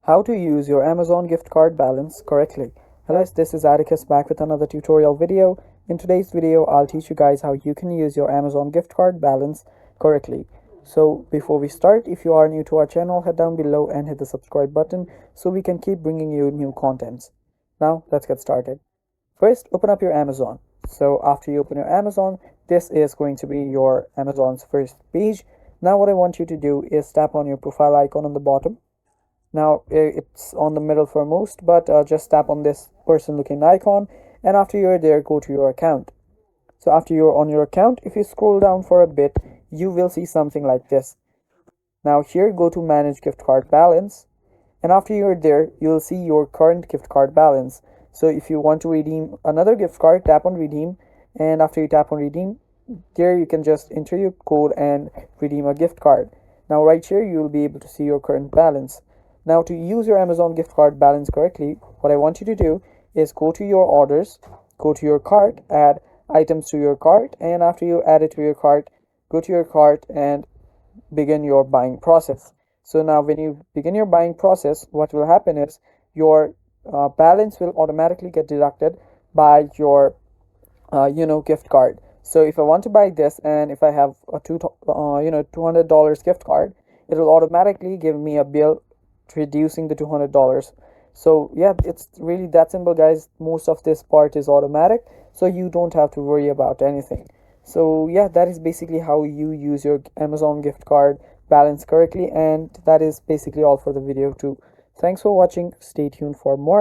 How to use your Amazon gift card balance correctly. Hello guys, this is Atticus back with another tutorial video. In today's video, I'll teach you guys how you can use your Amazon gift card balance correctly. So before we start, if you are new to our channel, head down below and hit the subscribe button so we can keep bringing you new contents. Now let's get started. First, open up your Amazon. So after you open your Amazon, this is going to be your Amazon's first page. Now what I want you to do is tap on your profile icon on the bottom. Now it's on the middle foremost, but just tap on this person looking icon, and after you're there, go to your account. So after you're on your account, if you scroll down for a bit, you will see something like this. Now here, go to manage gift card balance, and after you're there, you'll see your current gift card balance. So if you want to redeem another gift card, tap on redeem, and after you tap on redeem, there you can just enter your code and redeem a gift card. Now right here, you'll be able to see your current balance. Now to use your Amazon gift card balance correctly, what I want you to do is go to your orders, go to your cart, add items to your cart, and after you add it to your cart, go to your cart and begin your buying process. So now when you begin your buying process, what will happen is your balance will automatically get deducted by your gift card. So if I want to buy this, and if I have a $200 gift card, it will automatically give me a bill reducing the $200. So yeah, it's really that simple, guys. Most of this part is automatic, so you don't have to worry about anything. So yeah, that is basically how you use your Amazon gift card balance correctly, and that is basically all for the video too. Thanks for watching. Stay tuned for more.